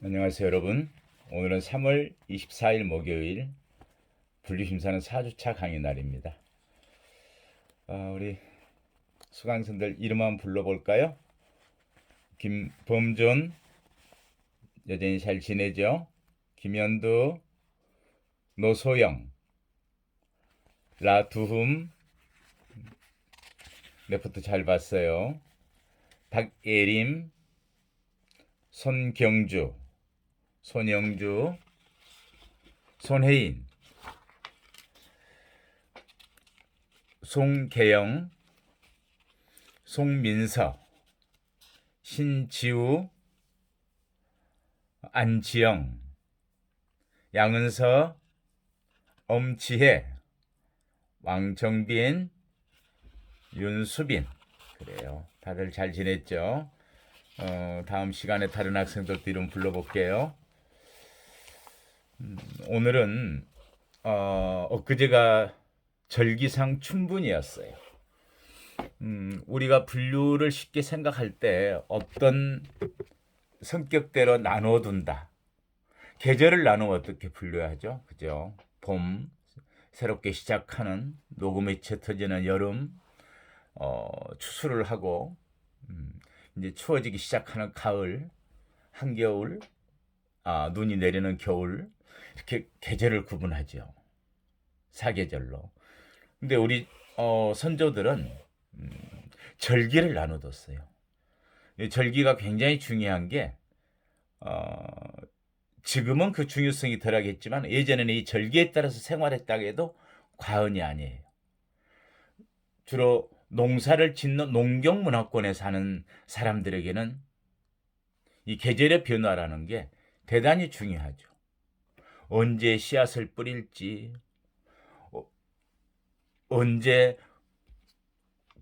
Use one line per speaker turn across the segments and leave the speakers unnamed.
안녕하세요 여러분. 오늘은 3월 24일 목요일 분류심사는 4주차 강의 날입니다. 우리 수강생들 이름 한번 불러볼까요? 김범존, 여전히 잘 지내죠? 김현두, 노소영, 라두흠, 레포트 잘 봤어요. 박예림, 손경주, 손영주, 손혜인, 송계영, 송민서, 신지우, 안지영, 양은서, 엄지혜, 왕정빈, 윤수빈. 그래요. 다들 잘 지냈죠? 다음 시간에 다른 학생들도 이름 불러볼게요. 오늘은 엊그제가 절기상 춘분이었어요. 우리가 분류를 쉽게 생각할 때 어떤 성격대로 나눠둔다. 계절을 나누면 어떻게 분류하죠? 그죠? 봄, 새롭게 시작하는 녹음이 짙어지는 여름, 추수를 하고 이제 추워지기 시작하는 가을, 한겨울, 눈이 내리는 겨울, 이렇게 계절을 구분하죠. 사계절로. 근데 우리 선조들은 절기를 나눠뒀어요. 이 절기가 굉장히 중요한 게 지금은 그 중요성이 덜하겠지만 예전에는 이 절기에 따라서 생활했다고 해도 과언이 아니에요. 주로 농사를 짓는 농경문화권에 사는 사람들에게는 이 계절의 변화라는 게 대단히 중요하죠. 언제 씨앗을 뿌릴지, 언제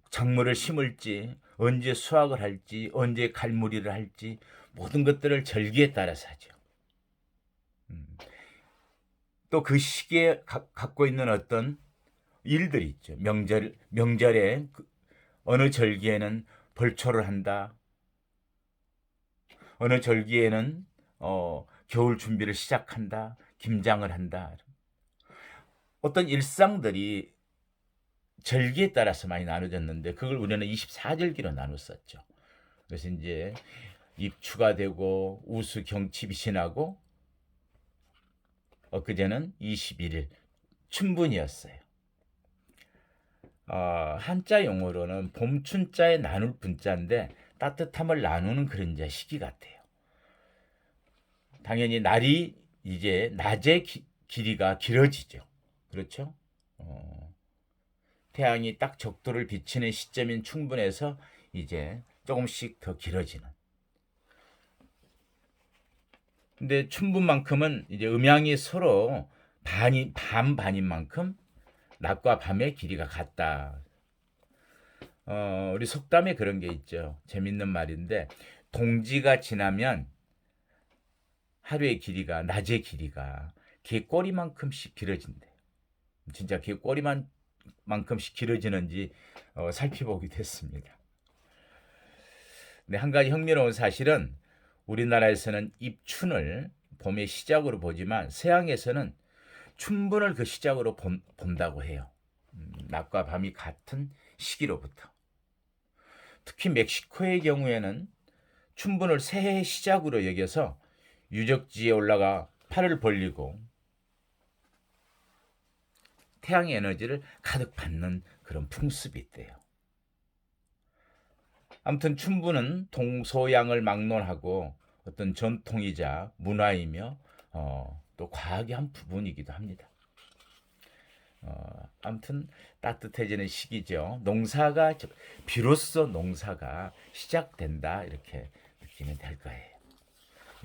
작물을 심을지, 언제 수확을 할지, 언제 갈무리를 할지 모든 것들을 절기에 따라서 하죠. 또 그 시기에 갖고 있는 어떤 일들이 있죠. 명절에 어느 절기에는 벌초를 한다. 어느 절기에는 겨울 준비를 시작한다. 김장을 한다. 어떤 일상들이 절기에 따라서 많이 나눠졌는데 그걸 우리는 24절기로 나눴었죠. 그래서 이제 입추가 되고 우수 경칩이 지나고 엊그제는 21일 춘분이었어요. 한자 용어로는 봄춘자에 나눌 분자인데 따뜻함을 나누는 그런 이제 시기 같아요. 당연히 날이 이제 낮의 길이가 길어지죠. 그렇죠? 태양이 딱 적도를 비치는 시점인 춘분에서 이제 조금씩 더 길어지는. 근데 춘분만큼은 이제 음양이 서로 반인 만큼 낮과 밤의 길이가 같다. 우리 속담에 그런 게 있죠. 재밌는 말인데 동지가 지나면 하루의 길이가 낮의 길이가 개꼬리만큼씩 길어진대. 진짜 개꼬리만큼씩 길어지는지 살펴보기도 했습니다. 근데 한 가지 흥미로운 사실은 우리나라에서는 입춘을 봄의 시작으로 보지만 서양에서는 춘분을 그 시작으로 본다고 해요. 낮과 밤이 같은 시기로부터. 특히 멕시코의 경우에는 춘분을 새해의 시작으로 여겨서 유적지에 올라가 팔을 벌리고 태양의 에너지를 가득 받는 그런 풍습이 있대요. 아무튼 춘분은 동서양을 막론하고 어떤 전통이자 문화이며 또 과학의 한 부분이기도 합니다. 아무튼 따뜻해지는 시기죠. 비로소 농사가 시작된다 이렇게 느끼면 될 거예요.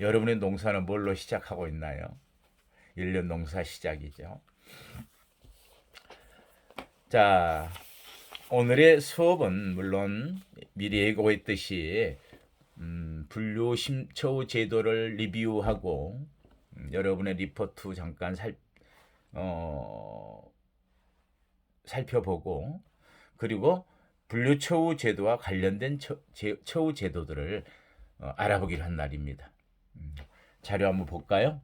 여러분의 농사는 뭘로 시작하고 있나요? 1년 농사 시작이죠. 자, 오늘의 수업은 물론 미리 예고했듯이 분류 심처우 제도를 리뷰하고 여러분의 리포트 잠깐 살펴보고 그리고 분류처우 제도와 관련된 처우 제도들을 알아보기로 한 날입니다. 자료 한번 볼까요?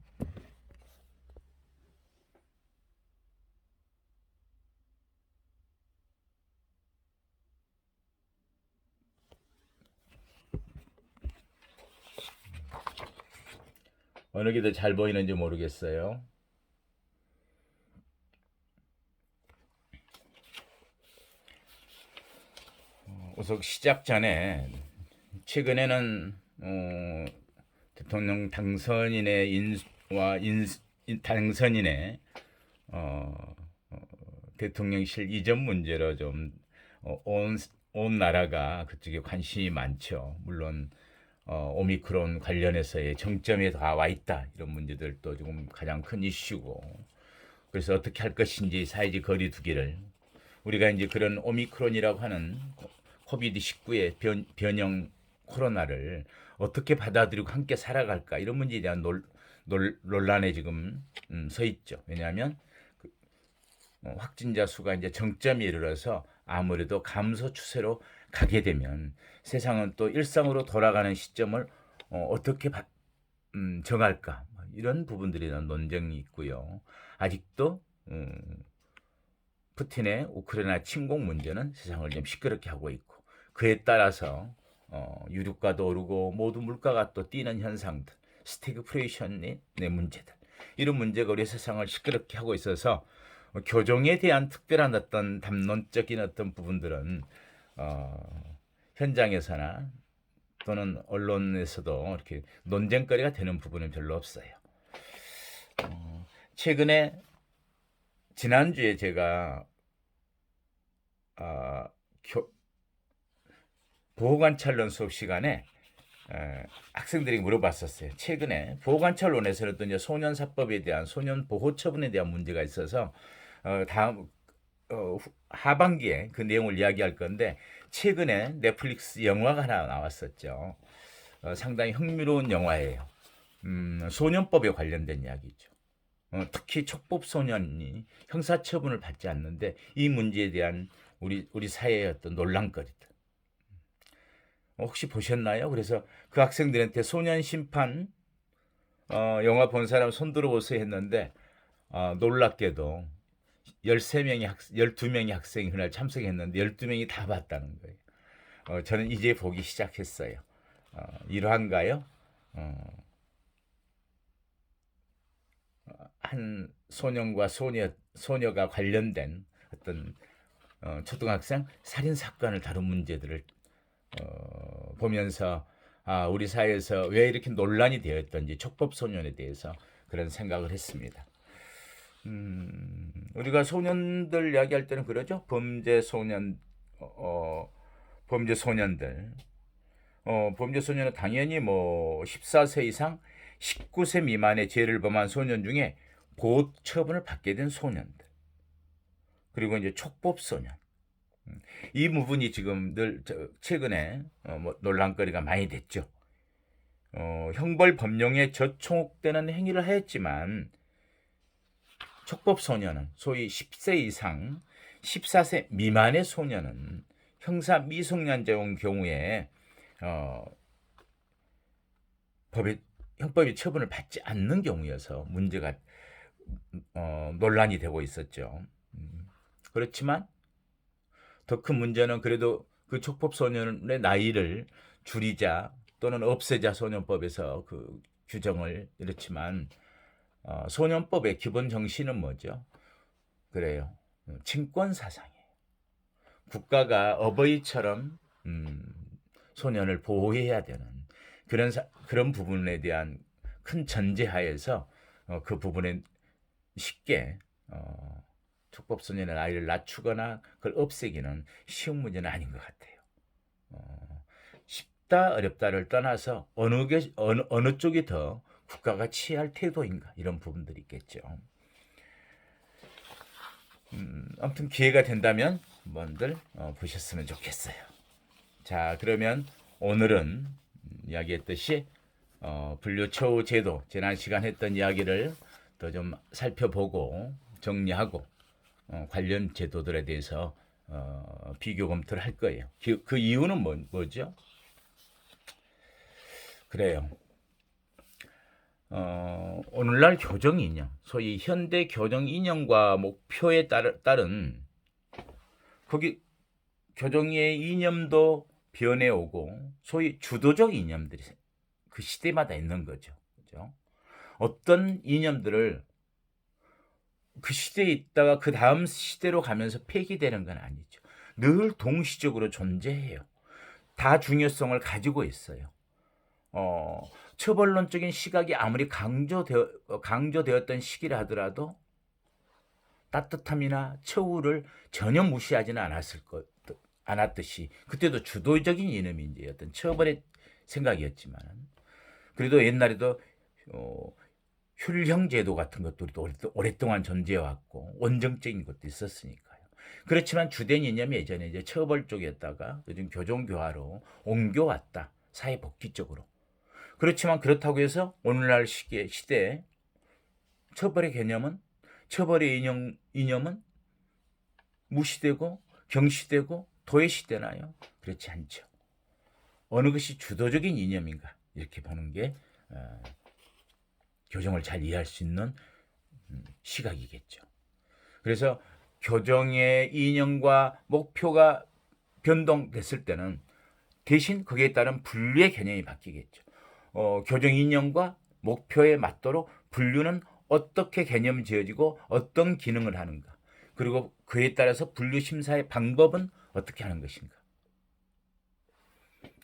어느 게 더 잘 보이는지 모르겠어요. 우선 시작 전에 최근에는 대통령 당선인의 인수와 당선인의 어, 대통령실 이전 문제로 좀 온 나라가 그쪽에 관심이 많죠. 물론 오미크론 관련해서의 정점에 다 와 있다 이런 문제들도 조금 가장 큰 이슈고, 그래서 어떻게 할 것인지 사회적 거리 두기를, 우리가 이제 그런 오미크론이라고 하는 코비드19의 변형 코로나를 어떻게 받아들이고 함께 살아갈까, 이런 문제에 대한 논란에 지금 서 있죠. 왜냐하면 확진자 수가 이제 정점에 이르러서 아무래도 감소 추세로 가게 되면 세상은 또 일상으로 돌아가는 시점을 어떻게 정할까, 이런 부분들에 대한 논쟁이 있고요. 아직도 푸틴의 우크라이나 침공 문제는 세상을 좀 시끄럽게 하고 있고, 그에 따라서 유류가도 오르고 모두 물가가 또 뛰는 현상들, 스태그플레이션의 문제들, 이런 문제가 우리 세상을 시끄럽게 하고 있어서 교정에 대한 특별한 어떤 담론적인 어떤 부분들은 현장에서나 또는 언론에서도 이렇게 논쟁거리가 되는 부분은 별로 없어요. 최근에 지난주에 제가 보호관찰론 수업 시간에 학생들이 물어봤었어요. 최근에 보호관찰론에서는 또 이제 소년사법에 대한 소년 보호 처분에 대한 문제가 있어서 다음 하반기에 그 내용을 이야기할 건데, 최근에 넷플릭스 영화가 하나 나왔었죠. 상당히 흥미로운 영화예요. 소년법에 관련된 이야기죠. 특히 촉법 소년이 형사처분을 받지 않는데 이 문제에 대한 우리 사회의 어떤 논란거리들. 혹시 보셨나요? 그래서 그 학생들한테 소년 심판 영화 본 사람 손 들어보세요 했는데 놀랍게도 12명의 학생이 그날 참석했는데 12명이 다 봤다는 거예요. 저는 이제 보기 시작했어요. 이러한가요? 한 소년과 소녀가 관련된 어떤 초등학생 살인 사건을 다룬 문제들을 보면서 우리 사회에서 왜 이렇게 논란이 되었던지 촉법 소년에 대해서 그런 생각을 했습니다. 우리가 소년들 이야기할 때는 그러죠. 범죄 소년들. 범죄 소년은 당연히 뭐 14세 이상 19세 미만의 죄를 범한 소년 중에 보호 처분을 받게 된 소년들. 그리고 이제 촉법 소년. 이 부분이 지금 늘 최근에 뭐 논란거리가 많이 됐죠. 형벌 법령에 저촉되는 행위를 하였지만 촉법 소년은 소위 10세 이상 14세 미만의 소년은 형사 미성년자인 경우에 형법이 처분을 받지 않는 경우여서 문제가 논란이 되고 있었죠. 그렇지만 더 큰 문제는 그래도 그 촉법 소년의 나이를 줄이자 또는 없애자 소년법에서 그 규정을 이렇지만 소년법의 기본 정신은 뭐죠? 그래요. 친권 사상이에요. 국가가 어버이처럼 소년을 보호해야 되는 그런 부분에 대한 큰 전제하에서 그 부분에 쉽게 촉법 소년의 나이를 낮추거나 그걸 없애기는 쉬운 문제는 아닌 것 같아요. 쉽다 어렵다를 떠나서 어느 쪽이 더 국가가 취할 태도인가, 이런 부분들이 있겠죠. 아무튼 기회가 된다면 한번들 보셨으면 좋겠어요. 자, 그러면 오늘은 이야기했듯이 분류처우 제도, 지난 시간 했던 이야기를 더 좀 살펴보고 정리하고 관련 제도들에 대해서 비교 검토를 할 거예요. 그 이유는 뭐죠? 그래요. 오늘날 교정 이념, 소위 현대 교정 이념과 목표에 따른 거기 교정의 이념도 변해오고 소위 주도적 이념들이 그 시대마다 있는 거죠. 그죠? 어떤 이념들을 그 시대에 있다가 그 다음 시대로 가면서 폐기되는 건 아니죠. 늘 동시적으로 존재해요. 다 중요성을 가지고 있어요. 처벌론적인 시각이 아무리 강조되었던 시기라 하더라도 따뜻함이나 처우를 전혀 무시하지는 않았듯이 그때도 주도적인 이념이 이제 어떤 처벌의 생각이었지만 그래도 옛날에도 휼형 제도 같은 것들도 오랫동안 존재해왔고 원정적인 것도 있었으니까요. 그렇지만 주된 이념이 예전에 이제 처벌 쪽이었다가 요즘 교정교화로 옮겨왔다. 사회 복지 쪽으로. 그렇지만 그렇다고 해서 오늘날 시대에 처벌의 이념은 무시되고 경시되고 도외시되나요? 그렇지 않죠. 어느 것이 주도적인 이념인가 이렇게 보는 게 교정을 잘 이해할 수 있는 시각이겠죠. 그래서 교정의 이념과 목표가 변동됐을 때는 대신 거기에 따른 분류의 개념이 바뀌겠죠. 교정 이념과 목표에 맞도록 분류는 어떻게 개념이 지어지고 어떤 기능을 하는가, 그리고 그에 따라서 분류 심사의 방법은 어떻게 하는 것인가,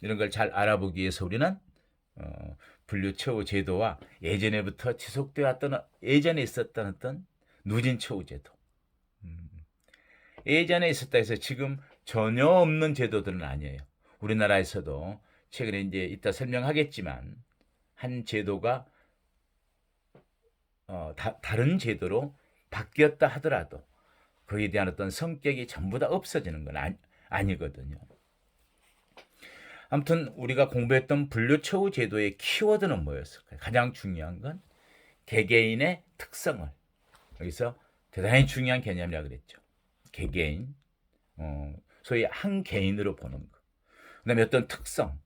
이런 걸 잘 알아보기 위해서 우리는 분류 처우 제도와 예전에부터 지속되었던 예전에 있었던 어떤 누진 처우 제도, 예전에 있었다 해서 지금 전혀 없는 제도들은 아니에요. 우리나라에서도 최근에 이제 이따 설명하겠지만 한 제도가 다른 제도로 바뀌었다 하더라도 거기에 대한 어떤 성격이 전부 다 없어지는 건 아니거든요. 아무튼 우리가 공부했던 분류처우 제도의 키워드는 뭐였을까요? 가장 중요한 건 개개인의 특성을, 여기서 대단히 중요한 개념이라고 그랬죠. 개개인, 소위 한 개인으로 보는 것. 그 다음에 어떤 특성,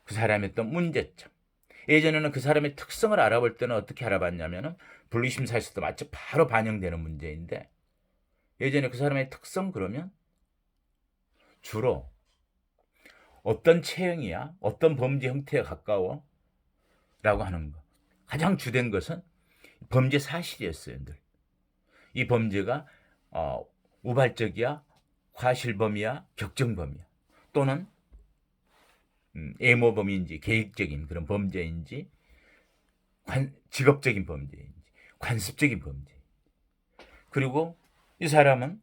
그 사람의 어떤 문제점. 예전에는 그 사람의 특성을 알아볼 때는 어떻게 알아봤냐면은 분류심사에서도 마치 바로 반영되는 문제인데, 예전에 그 사람의 특성 그러면 주로 어떤 체형이야, 어떤 범죄 형태에 가까워 라고 하는 거. 가장 주된 것은 범죄 사실이었어요. 늘. 이 범죄가 우발적이야, 과실범이야, 격정범이야, 또는 애모범인지 계획적인 그런 범죄인지, 직업적인 범죄인지, 관습적인 범죄. 그리고 이 사람은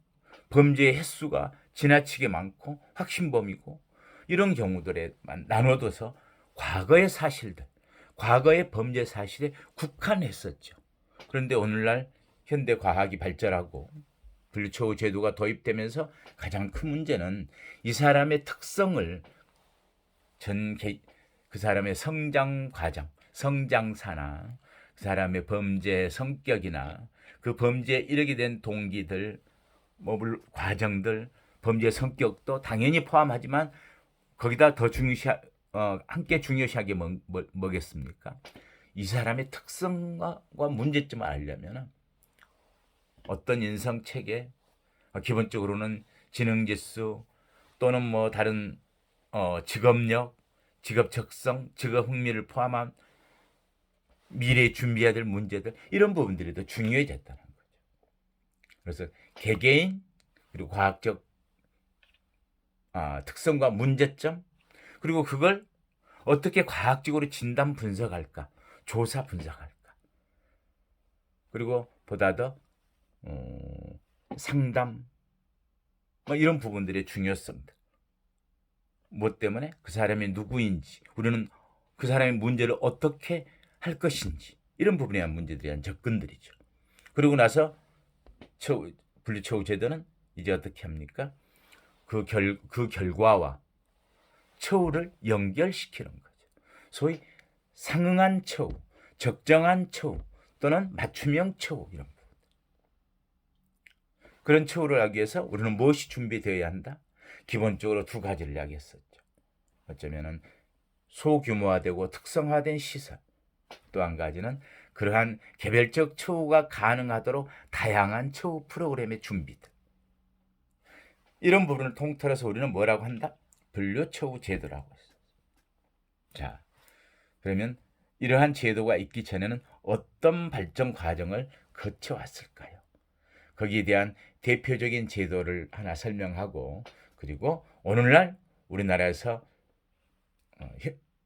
범죄의 횟수가 지나치게 많고 확신범이고, 이런 경우들에 나눠둬서 과거의 사실들, 과거의 범죄 사실에 국한했었죠. 그런데 오늘날 현대 과학이 발전하고 분류처우 제도가 도입되면서 가장 큰 문제는 이 사람의 특성을 그 사람의 성장 과정, 성장사나 그 사람의 범죄 성격이나 그 범죄에 이르게 된 동기들, 과정들, 범죄 성격도 당연히 포함하지만 거기다 더 함께 중요시하게 뭐겠습니까? 이 사람의 특성과 문제점을 알려면 어떤 인성체계, 기본적으로는 지능지수 또는 다른 직업력, 직업 적성, 직업 흥미를 포함한 미래에 준비해야 될 문제들, 이런 부분들이 더 중요해졌다는 거죠. 그래서 개개인, 그리고 과학적 특성과 문제점, 그리고 그걸 어떻게 과학적으로 진단 분석할까, 조사 분석할까, 그리고 보다 더 상담, 이런 부분들의 중요성들. 뭐 때문에 그 사람이 누구인지, 우리는 그 사람의 문제를 어떻게 할 것인지, 이런 부분에 대한 문제들에 대한 접근들이죠. 그리고 나서 분류처우 제도는 이제 어떻게 합니까? 그 결과와 처우를 연결시키는 거죠. 소위 상응한 처우, 적정한 처우 또는 맞춤형 처우, 이런 부분. 그런 처우를 하기 위해서 우리는 무엇이 준비되어야 한다? 기본적으로 두 가지를 이야기했었죠. 어쩌면은 소규모화되고 특성화된 시설, 또 한 가지는 그러한 개별적 처우가 가능하도록 다양한 처우 프로그램의 준비들. 이런 부분을 통틀어서 우리는 뭐라고 한다? 분류처우 제도라고 했어. 자, 그러면 이러한 제도가 있기 전에는 어떤 발전 과정을 거쳐왔을까요? 거기에 대한 대표적인 제도를 하나 설명하고, 그리고 오늘날 우리나라에서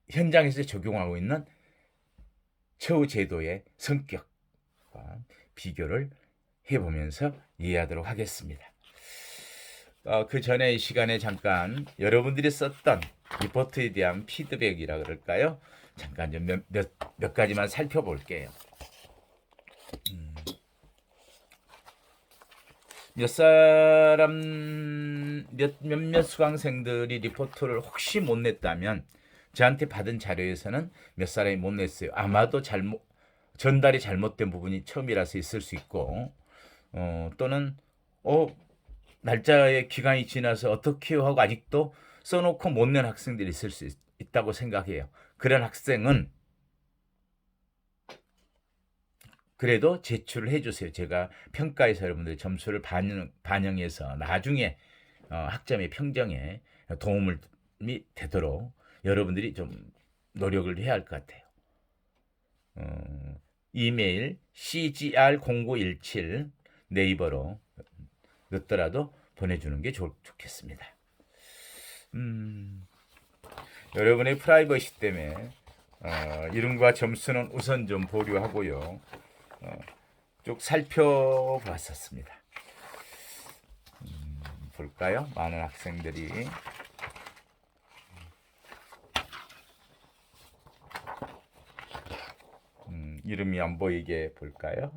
현장에서 적용하고 있는 처우 제도의 성격과 비교를 해보면서 이해하도록 하겠습니다. 그 전에 이 시간에 잠깐 여러분들이 썼던 리포트에 대한 피드백이라 그럴까요? 잠깐 좀 몇 가지만 살펴볼게요. 몇몇 수강생들이 리포트를 혹시 못 냈다면 저한테 받은 자료에서는 몇 사람이 못 냈어요. 아마도 전달이 잘못된 부분이 처음이라서 있을 수 있고, 또는 날짜의 기간이 지나서 어떻게요 하고 아직도 써놓고 못 낸 학생들이 있을 수 있다고 생각해요. 그런 학생은 그래도 제출을 해주세요. 제가 평가에서 여러분들의 점수를 반영해서 나중에 학점의 평정에 도움이 되도록 여러분들이 좀 노력을 해야 할 것 같아요. 이메일 cgr0917 네이버로 넣더라도 보내주는 게 좋겠습니다. 여러분의 프라이버시 때문에 이름과 점수는 우선 좀 보류하고요. 쭉 살펴봤었습니다. 볼까요? 많은 학생들이 이름이 안 보이게 볼까요?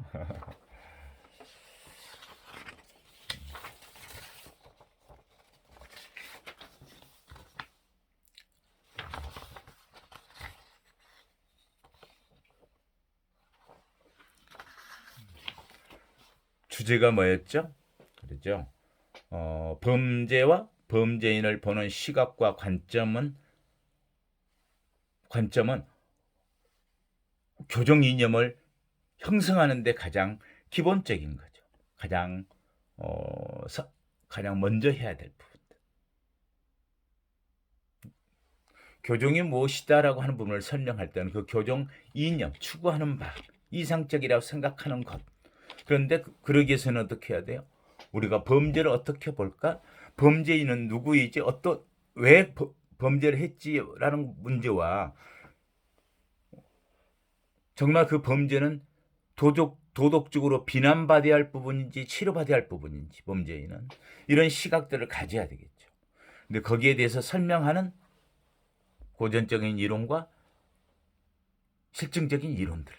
주제가 뭐였죠? 그렇죠? 범죄와 범죄인을 보는 시각과 관점은 교정 이념을 형성하는 데 가장 기본적인 거죠. 가장 먼저 해야 될 부분들. 교정이 무엇이다라고 하는 부분을 설명할 때는 그 교정 이념, 추구하는 바, 이상적이라고 생각하는 것. 그런데 그러기 위해서는 어떻게 해야 돼요? 우리가 범죄를 어떻게 볼까? 범죄인은 누구이지? 왜 범죄를 했지라는 문제와 정말 그 범죄는 도덕적으로 비난받아야 할 부분인지 치료받아야 할 부분인지, 범죄인은 이런 시각들을 가져야 되겠죠. 근데 거기에 대해서 설명하는 고전적인 이론과 실증적인 이론들,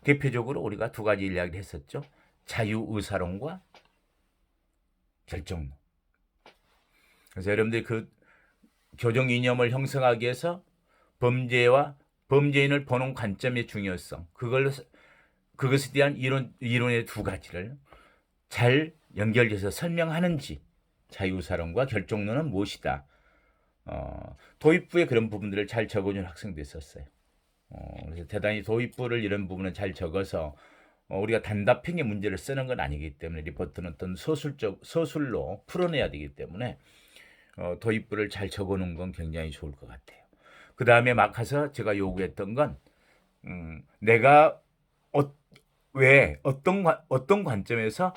대표적으로 우리가 두 가지 이야기를 했었죠. 자유의사론과 결정론. 그래서 여러분들이 그 교정 이념을 형성하기 위해서 범죄와 범죄인을 보는 관점의 중요성, 그것에 대한 이론의 두 가지를 잘 연결해서 설명하는지, 자유의사론과 결정론은 무엇이다. 도입부에 그런 부분들을 잘 적어준 학생도 있었어요. 그래서 대단히 도입부를 이런 부분을 잘 적어서 우리가 단답형의 문제를 쓰는 건 아니기 때문에 리포트는 어떤 서술로 풀어내야 되기 때문에 도입부를 잘 적어놓은 건 굉장히 좋을 것 같아요. 그 다음에 막 가서 제가 요구했던 건 내가 왜 어떤 관점에서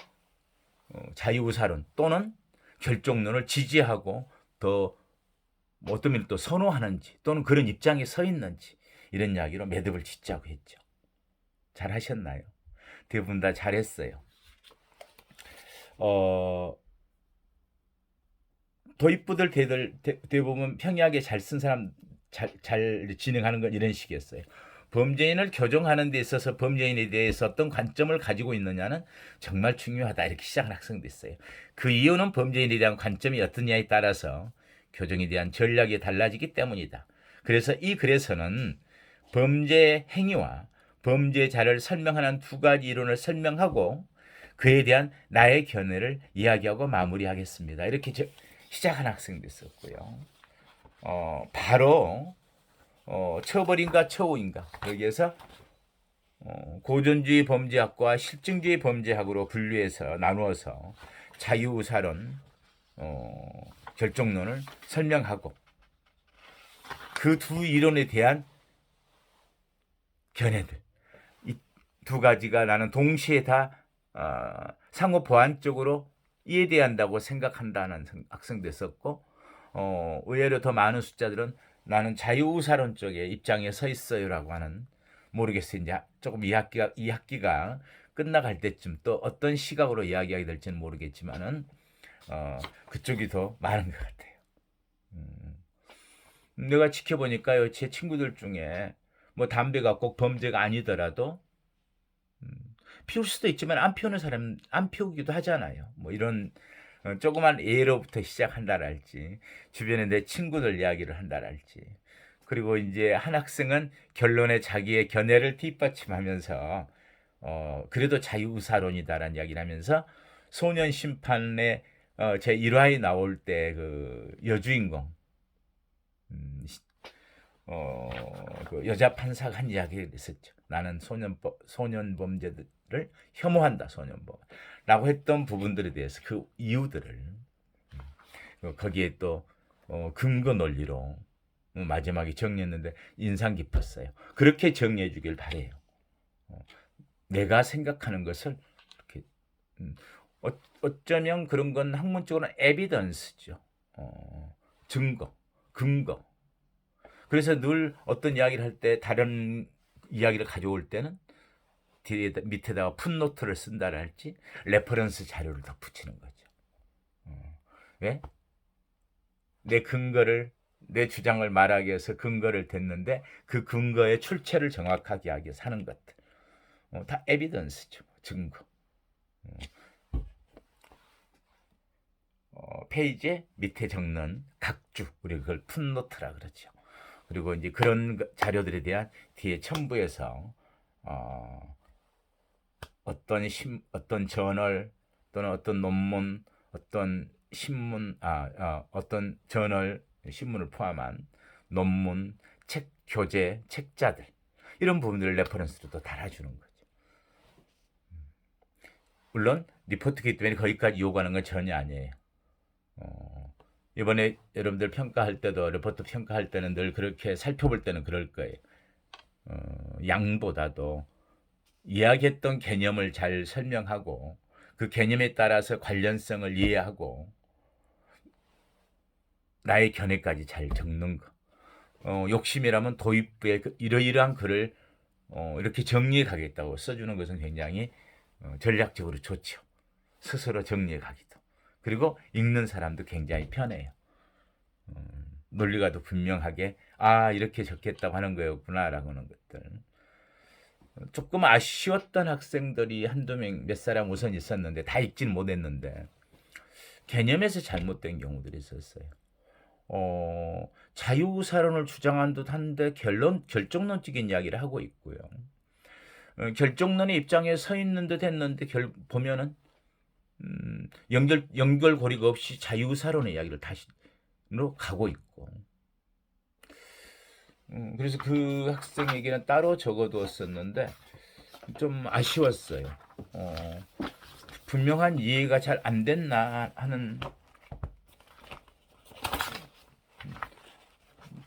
자유의사론 또는 결정론을 지지하고 더 어떤 면을 또 선호하는지 또는 그런 입장에 서 있는지 이런 이야기로 매듭을 짓자고 했죠. 잘 하셨나요? 대부분 다 잘했어요. 도입부들 대부분 평이하게 잘 쓴 사람 잘 진행하는 건 이런 식이었어요. 범죄인을 교정하는 데 있어서 범죄인에 대해서 어떤 관점을 가지고 있느냐는 정말 중요하다 이렇게 시작한 학생도 있어요. 그 이유는 범죄인에 대한 관점이 어떠냐에 따라서 교정에 대한 전략이 달라지기 때문이다. 그래서 이 글에서는 범죄 행위와 범죄자를 설명하는 두 가지 이론을 설명하고 그에 대한 나의 견해를 이야기하고 마무리하겠습니다. 이렇게 시작한 학생도 있었고요. 바로 처벌인가 처우인가 여기에서 고전주의 범죄학과 실증주의 범죄학으로 분류해서 나누어서 자유의사론, 결정론을 설명하고 그 두 이론에 대한 견해들, 이 두 가지가 나는 동시에 다 상호 보완적으로 이해돼야 한다고 생각한다는 학생도 있었고, 의외로 더 많은 숫자들은 나는 자유의사론 쪽에 입장에 서 있어요라고 하는, 모르겠어요. 이제 조금 이 학기가 끝나갈 때쯤 또 어떤 시각으로 이야기하게 될지는 모르겠지만은 그쪽이 더 많은 것 같아요. 내가 지켜보니까요, 제 친구들 중에 뭐 담배가 꼭 범죄가 아니더라도 피울 수도 있지만 안 피우는 사람 안 피우기도 하잖아요. 뭐 이런 조그만 예로부터 시작한다랄지, 주변에 내 친구들 이야기를 한다랄지, 그리고 이제 한 학생은 결론에 자기의 견해를 뒷받침하면서 그래도 자유의사론이다라는 이야기를 하면서 소년 심판의 제 1화에 나올 때 그 여주인공 그 여자 판사가 한 이야기를 했었죠. 나는 소년 범죄들을 혐오한다, 소년범라고 했던 부분들에 대해서 그 이유들을 거기에 또 근거 논리로 마지막에 정리했는데 인상 깊었어요. 그렇게 정리해 주길 바래요. 내가 생각하는 것을 이렇게 어쩌면 그런 건 학문적으로는 에비던스죠. 증거, 근거. 그래서 늘 어떤 이야기를 할 때, 다른 이야기를 가져올 때는 밑에다가 풋노트를 쓴다랄지 레퍼런스 자료를 더 붙이는 거죠. 왜? 내 주장을 말하기 위해서 근거를 댔는데 그 근거의 출처를 정확하게 하기 위해서 하는 것들. 다 에비던스죠. 증거. 페이지에 밑에 적는 각주, 우리 그걸 풋노트라 그러죠. 그리고 이제 그런 자료들에 대한 뒤에 첨부해서 어떤 저널 또는 어떤 논문, 어떤 신문, 어떤 저널, 신문을 포함한 논문, 책, 교재, 책자들, 이런 부분들을 레퍼런스로 또 달아주는 거죠. 물론 리포트기 때문에 거기까지 요구하는 건 전혀 아니에요. 이번에 여러분들 평가할 때도, 리포트 평가할 때는 늘 그렇게 살펴볼 때는 그럴 거예요. 양보다도 이야기했던 개념을 잘 설명하고 그 개념에 따라서 관련성을 이해하고 나의 견해까지 잘 적는 거. 욕심이라면 도입부에 이러이러한 글을 이렇게 정리해 가겠다고 써주는 것은 굉장히 전략적으로 좋죠. 스스로 정리해 가기도. 그리고 읽는 사람도 굉장히 편해요. 논리가 더 분명하게 이렇게 적겠다고 하는 거였구나라고 하는 것들. 조금 아쉬웠던 학생들이 한두 명, 몇 사람 우선 있었는데 다 읽지는 못했는데 개념에서 잘못된 경우들이 있었어요. 자유사론을 주장한 듯한데 결정론적인 이야기를 하고 있고요. 결정론의 입장에 서 있는 듯 했는데 보면은 연결고리가 없이 자유사론의 이야기를 다시로 가고 있고. 그래서 그 학생에게는 따로 적어두었었는데 좀 아쉬웠어요. 분명한 이해가 잘 안 됐나 하는.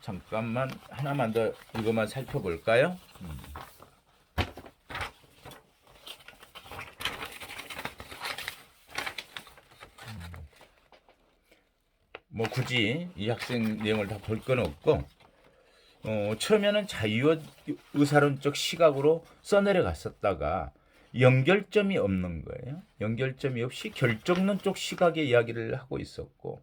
잠깐만 하나만 더 이것만 살펴볼까요? 뭐 굳이 이 학생 내용을 다 볼 건 없고, 처음에는 자유의사론적 시각으로 써내려갔었다가 연결점이 없는 거예요. 연결점이 없이 결정론 쪽 시각의 이야기를 하고 있었고,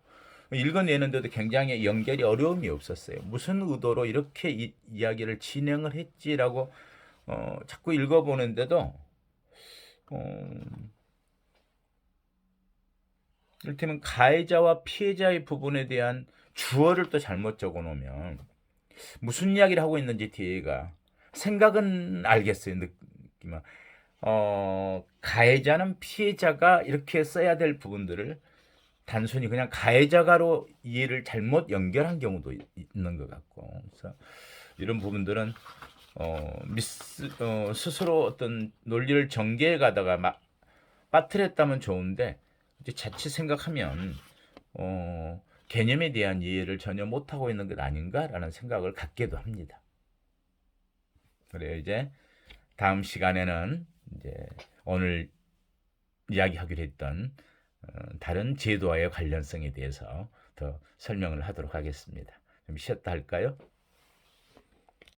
읽어내는데도 굉장히 연결이 어려움이 없었어요. 무슨 의도로 이렇게 이야기를 진행을 했지라고 자꾸 읽어보는데도 이를테면 가해자와 피해자의 부분에 대한 주어를 또 잘못 적어놓으면 무슨 이야기를 하고 있는지 뒤에가 생각은 알겠어요. 느낌은 가해자는 피해자가 이렇게 써야 될 부분들을 단순히 그냥 가해자가로 이해를 잘못 연결한 경우도 있는 것 같고, 그래서 이런 부분들은 스스로 어떤 논리를 전개해 가다가 막 빠뜨렸다면 좋은데 이제 자칫 생각하면 개념에 대한 이해를 전혀 못하고 있는 것 아닌가라는 생각을 갖기도 합니다. 그래요. 이제 다음 시간에는 이제 오늘 이야기하기로 했던 다른 제도와의 관련성에 대해서 더 설명을 하도록 하겠습니다. 좀 쉬었다 할까요?